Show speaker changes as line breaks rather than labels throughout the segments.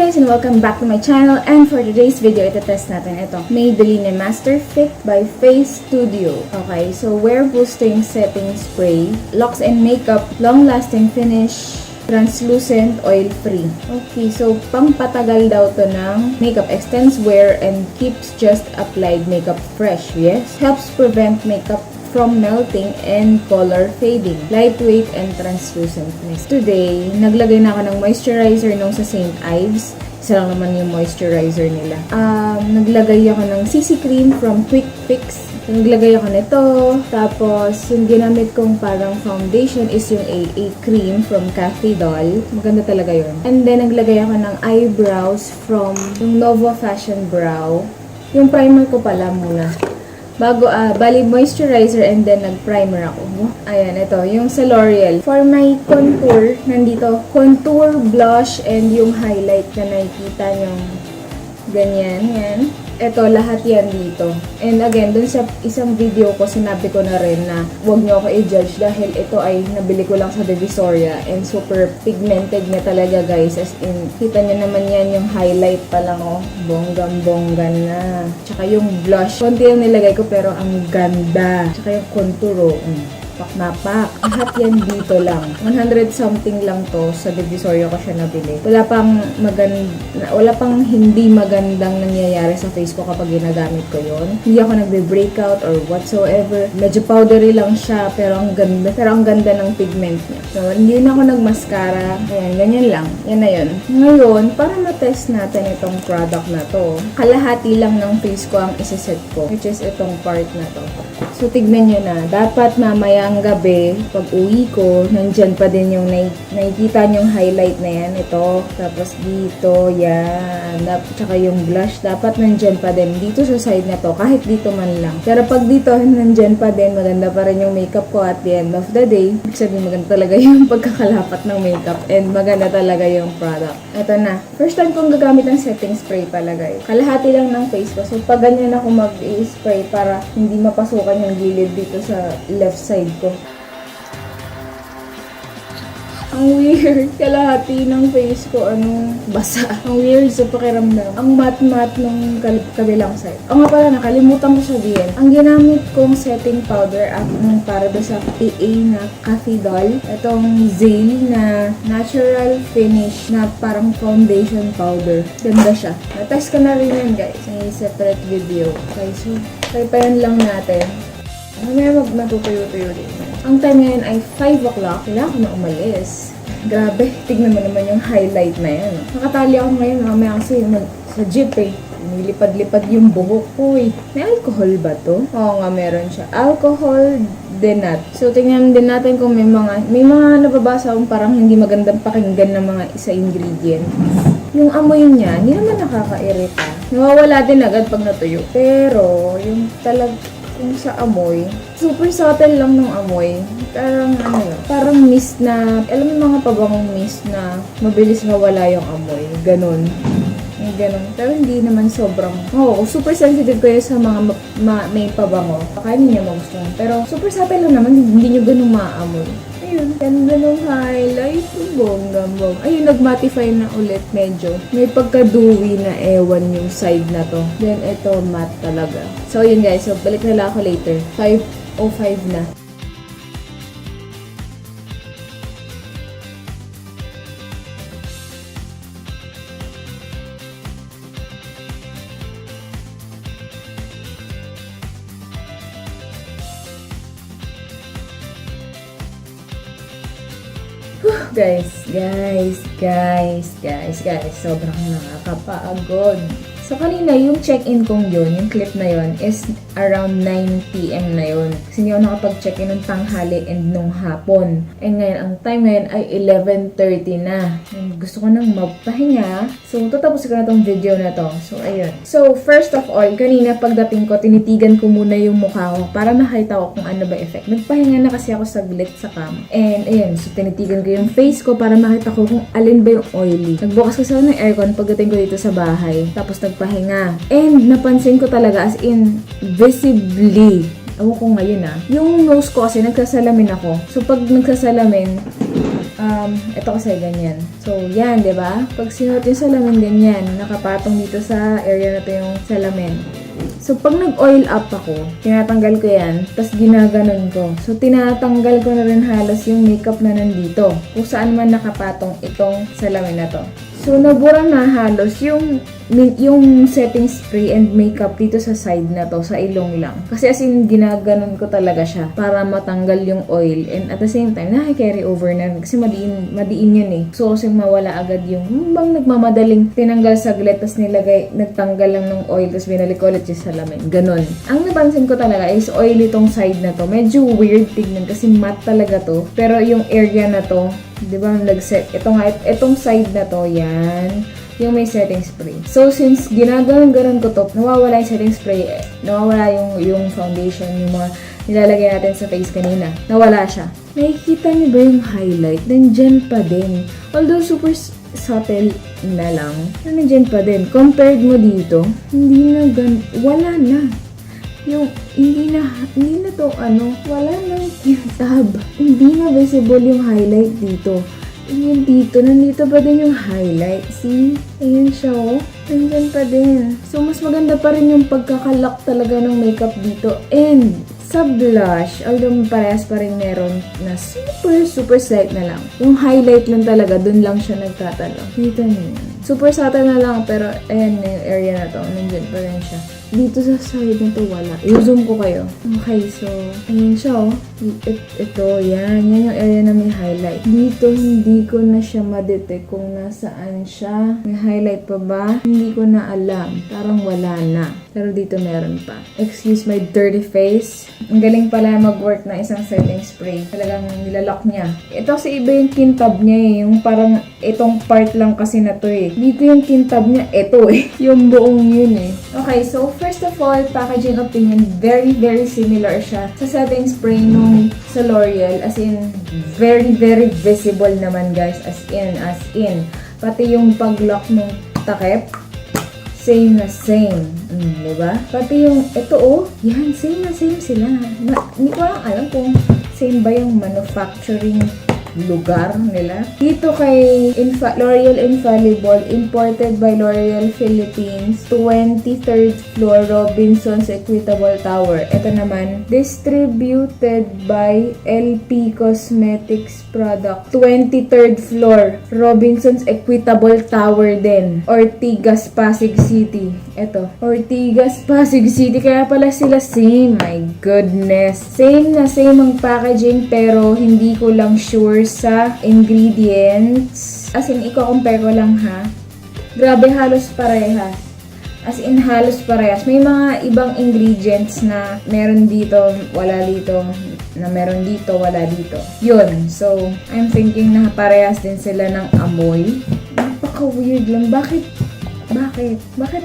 guys and welcome back to my channel, and for today's video, ito-test natin ito. Maybelline Master Fit by Face Studio. Okay, so wear boosting setting spray, locks and makeup, long-lasting finish, translucent, oil-free. Okay, so pangpatagal daw to ng makeup, extends wear and keeps just applied makeup fresh. Yes, helps prevent makeup from melting and color fading, lightweight and translucentness. Today, naglagay na ako ng moisturizer nung sa St. Ives. Isa lang naman yung moisturizer nila. Naglagay ako ng CC cream from Quick Fix. Naglagay ako nito. Tapos, yung ginamit kong parang foundation is yung AA cream from Cathy Doll. Maganda talaga yun. And then, naglagay ako ng eyebrows from yung Nova Fashion Brow. Yung primer ko pala muna. Bali moisturizer and then nag-primer ako. Ayan, ito. Yung sa L'Oreal. For my contour, nandito, contour, blush, and yung highlight na nakikita yung ganyan, yan. Ito, lahat yan dito. And again, dun sa isang video ko, sinabi ko na rin na huwag nyo ako i-judge dahil ito ay nabili ko lang sa Divisoria and super pigmented na talaga, guys. As in, kita nyo naman yan, yung highlight pa lang, oh. Bonggang-bongga na. Tsaka yung blush. Konti yung nilagay ko pero ang ganda. Tsaka yung contour, oh. Pak na pak. Lahat yan dito lang. 100 something lang to. Sa Divisoria ko siya nabili. Wala pang hindi magandang nangyayari sa face ko kapag ginagamit ko yon. Hindi ako nagbe-breakout or whatsoever. Medyo powdery lang siya pero ang ganda. Pero ang ganda ng pigment niya. So, hindi na ako nagmascara. Ayan, ganyan lang. Yan na yun. Ngayon, para ma-test natin itong product na to, kalahati lang ng face ko ang isiset ko. Which is itong part na to. So, tignan nyo na. Dapat mamaya ang gabi, pag uwi ko, nandyan pa din yung nakikita nyong highlight na yan. Ito. Tapos dito, yan. Tsaka yung blush, dapat nandyan pa din. Dito sa side na to, kahit dito man lang. Pero pag dito, nandyan pa din, maganda pa rin yung makeup ko at the end of the day. Ibig sabihin, maganda talaga yung pagkakalapat ng makeup and maganda talaga yung product. Ito na. First time kong gagamit ng setting spray pala, guys. Kalahati lang ng face ko. So, pag ganyan ako mag-i-spray para hindi mapasukan yung gilid dito sa left side ko. Ang weird. Kalahati ng face ko, basa. Ang weird sa pakiramdam. Ang matte-matte ng kabilang side. O nga pala, nakalimutan ko sabihin. Ang ginamit kong setting powder para sa AA na Cathy Doll. Itong Zale na natural finish na parang foundation powder. Ganda siya. Na-test ko na rin yan, guys. May separate video. Okay, so, try lang natin. Mamaya matutuyo-tuyo din. Ang time ngayon ay 5 o'clock. Kailangan ko na umalis. Grabe, tignan mo naman yung highlight na yan. Nakatali ako ngayon, mamaya kasi sa jeep eh. Nilipad-lipad yung buhok ko eh. May alcohol ba to? Oo nga, meron siya. Alcohol denat. So, tingnan din natin kung may mga nababasa akong parang hindi magandang pakinggan ng mga isa ingredients. Yung amoy niya, hindi naman nakakairita. Nawawala din agad pag natuyo. Pero, yung kung sa amoy, super subtle lang ng amoy. Parang mist na, alam mo mga pabangong mist na mabilis mawala yung amoy. Ganon. Ganon. Pero hindi naman sobrang, super sensitive kayo sa mga may pabango. Baka hindi niya magustuhan. Pero super subtle lang naman, hindi nyo ganun maamoy. Ayun, ganda ng highlight. Bonggang-bong. Ayun, nag-mattify na ulit medyo. May pagka-dewy na ewan yung side na to. Then, ito, matte talaga. So, yun guys. So, balik na lang ako later. 5:05 na. Guys, sobrang nakakapagod. So, kanina, yung check-in kong yun, yung clip na yun, is around 9 PM na yun. Kasi hindi ako nakapag-check-in ng tanghali and nung hapon. And ngayon, ang time ngayon ay 11:30 na. And gusto ko nang magpahinga. So, tatapos ko na tong video na to. So, ayun. So, first of all, kanina pagdating ko, tinitigan ko muna yung mukha ko para makita ko kung ano ba effect. Nagpahinga na kasi ako saglit sa cam. And, ayun. So, tinitigan ko yung face ko para makita ko kung alin ba yung oily. Nagbukas kasi ako ng aircon pagdating ko dito sa bahay. Tapos, nagpahinga. And napansin ko talaga as in visibly. Ewan ko ngayon yung nose ko kasi nagsasalamin ako. So pag nagsasalamin, ito kasi ganyan. So, yan, di ba? Pag sinuot yung salamin, ganyan. Nakapatong dito sa area na to yung salamin. So, pag nag-oil up ako, tinatanggal ko yan, tapos ginaganon ko. So, tinatanggal ko na rin halos yung makeup na nandito. Kung saan man nakapatong itong salamin na to. So, nabura na halos yung setting spray and makeup dito sa side na to, sa ilong lang. Kasi as in, ginaganon ko talaga siya para matanggal yung oil. And at the same time, naki-carry over na. Kasi madiin yun eh. So, kasi mawala agad yung bang nagmamadaling tinanggal saglit, tapos nagtanggal lang ng oil, tapos binalik ulit yung salamin. Ganon. Ang napansin ko talaga is oil itong side na to. Medyo weird tignan kasi matte talaga to. Pero yung area na to, di ba, itong side na to, yan, yung may setting spray. So, since ginaganon ko to, nawawala yung setting spray, nawawala yung foundation, yung mga nilalagay natin sa face kanina. Nawala siya. Nakikita niyo ba yung highlight? Nandyan pa din. Although, super subtle na lang, nandyan pa din. Compared mo dito, wala na. Hindi na to wala nang kintab. Hindi na visible yung highlight dito. Yung dito, nandito pa din yung highlight. See? Ayan siya, oh. Nandyan pa din. So, mas maganda pa rin yung pagkakalak talaga ng makeup dito. And, sa blush, although parehas pa rin meron na super slight na lang. Yung highlight lang talaga, dun lang siya nagtatalo. Dito niyo. Super subtle na lang, pero ayan yung area na to. Nandyan pa rin siya. Dito sa side na to, wala. I-zoom ko kayo. Okay, so, ayan siya, oh. Ito, yan. Yan yung area na may highlight. Dito, hindi ko na siya ma-detect kung nasaan siya. May highlight pa ba? Hindi ko na alam. Parang wala na. Pero dito meron pa. Excuse my dirty face. Ang galing pala mag-work na isang setting spray. Talagang nilalak niya. Ito kasi iba yung kintab niya eh. Yung parang itong part lang kasi na to eh. Dito yung kintab niya, ito eh. Yung buong yun eh. Okay, so first of all, packaging opinion, very similar siya sa setting spray nung sa L'Oreal. As in, very visible naman guys. As in. Pati yung pag-lock ng takip, same na same. Diba? Pati yung, ito oh, yan, same na same sila. Hindi ko lang alam kung same ba yung manufacturing lugar nila. Dito kay L'Oreal Infallible, imported by L'Oreal Philippines, 23rd floor, Robinson's Equitable Tower. Ito naman, distributed by LP Cosmetics Product, 23rd floor, Robinson's Equitable Tower din. Ortigas, Pasig City. Ito, Ortigas, Pasig City. Kaya pala sila same. My goodness. Same na same ang packaging, pero hindi ko lang sure sa ingredients. As in, i-compare ko lang ha. Grabe, halos parehas. As in, halos parehas. May mga ibang ingredients na meron dito, wala dito. Na meron dito, wala dito. Yun. So, I'm thinking na parehas din sila ng amoy. Napaka-weird lang. Bakit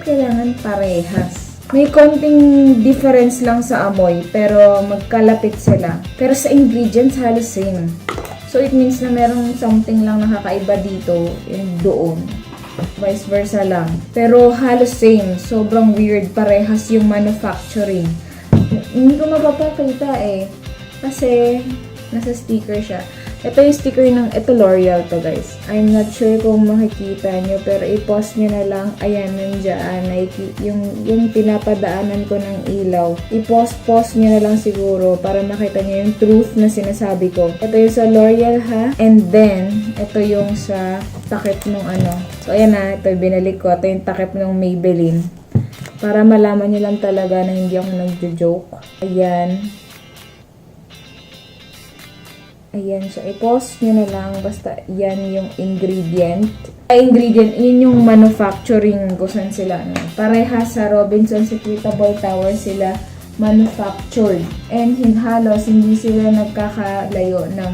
kailangan parehas? May konting difference lang sa amoy, pero magkalapit sila. Pero sa ingredients, halos same. So, it means na merong something lang nakakaiba dito and doon. Vice versa lang. Pero halos same. Sobrang weird. Parehas yung manufacturing. Hindi ko mapapakita eh. Kasi, nasa sticker siya. Ito yung sticker ng, ito L'Oreal to guys. I'm not sure kung makikita nyo, pero i-pause nyo na lang. Ayan, nandiyan. Yung pinapadaanan ko ng ilaw. I-pause nyo na lang siguro para makita nyo yung truth na sinasabi ko. Ito yung sa L'Oreal ha. And then, ito yung sa takip nung ano. So, ayan na. Ito yung binalik ko. Ito yung takip ng Maybelline. Para malaman nyo lang talaga na hindi ako nagjo-joke. Ayan. Ayan siya. I-pause nyo na lang. Basta yan yung ingredient. Yun yung manufacturing kung saan sila. Parehas sa Robinson's Equitable Tower sila manufactured. And halos hindi sila nagkakalayo ng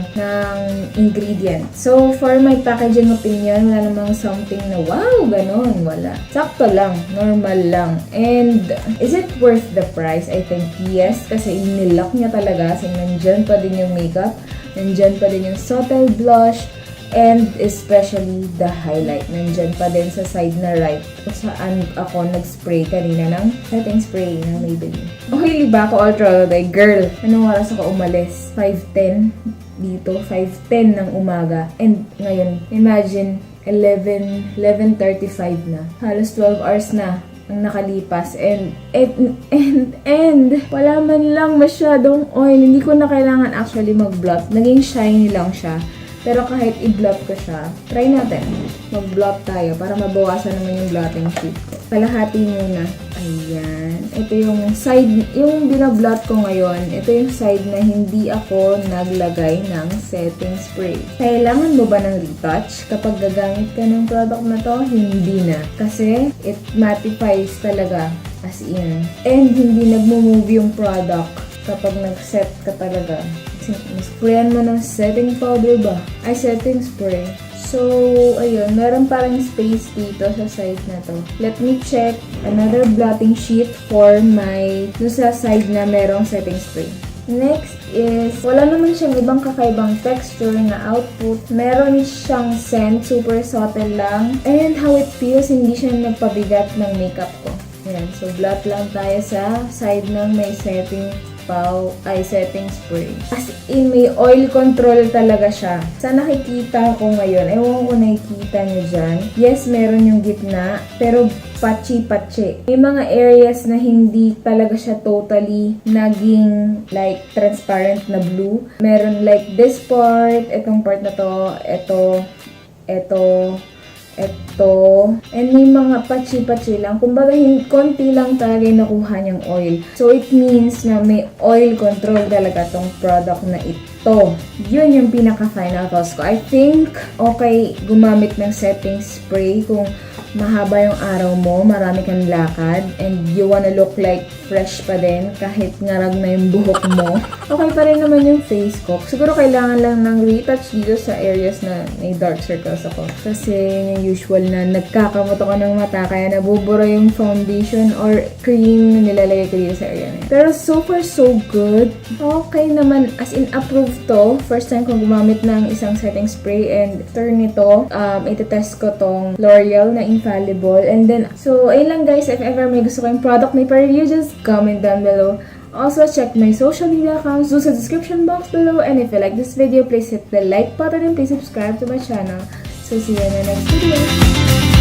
ingredient. So, for my packaging opinion, wala namang something na wow, ganon. Wala. Sakto lang. Normal lang. And, is it worth the price? I think yes. Kasi inilak niya talaga. Kasi nandyan pa din yung makeup. Nandyan pa din yung subtle blush. And especially the highlight. Nandyan pa din sa side na right kung saan ako nag-spray kanina ng setting spray ng Maybelline. Okay, ba ako ultra like girl? Anong oras ako umalis? 5:10 dito, 5:10 ng umaga. And ngayon, imagine 11:35 na. Halos 12 hours na ang nakalipas and wala man lang masyadong oil. Hindi ko na kailangan actually mag-blot. Naging shiny lang siya. Pero kahit i-blot ko siya, try natin. Mag-blot tayo para mabawasan naman yung blotting sheet ko. Kalahati muna. Ayan. Ito yung side, yung binablot ko ngayon. Ito yung side na hindi ako naglagay ng setting spray. Kailangan mo ba ng retouch? Kapag gagamit ka ng product na to, hindi na. Kasi it mattifies talaga as in. And hindi nagmo-move yung product kapag nag-set ka talaga. Sprayan mo ng setting powder ba? Ay, setting spray. So, ayun. Meron parang space dito sa side na to. Let me check another blotting sheet for my sa side na merong setting spray. Next is, wala naman siyang ibang kakaibang texture na output. Meron siyang scent, super subtle lang. And how it feels, hindi siya nagpabigat ng makeup ko. Ayan. So, blot lang tayo sa side ng may setting setting spray. As in, may oil control talaga siya. Sa nakikita ko ngayon, ewan ko nakikita nyo dyan. Yes, meron yung gitna, pero patchy-patchy. May mga areas na hindi talaga siya totally naging like transparent na blue. Meron like this part, itong part na to, ito, and may mga patchy-patchy lang. Kumbaga, konti lang talaga yung nakuha niyang oil. So, it means na may oil control talaga tong product na ito. Yun yung pinaka-final thoughts ko. I think, okay, gumamit ng setting spray kung mahaba yung araw mo, marami kang lakad, and you wanna look like fresh pa din kahit ngarag na yung buhok mo. Okay pa rin naman yung face ko. Siguro kailangan lang ng retouch dito sa areas na may dark circles ako. Kasi yung usual na nagkakamot ako ng mata kaya nabubura yung foundation or cream na nilalagay ko dito sa area na yun. Pero so far so good. Okay naman, as in approved to. First time kong gumamit ng isang setting spray and turn nito, itetest ko tong L'Oreal na Infallible. And then, so ayun lang guys, if ever may gusto kayong product na ipa-review, just comment down below. Also, check my social media accounts do sa description box below. And if you like this video, please hit the like button and please subscribe to my channel. So, see you in the next video.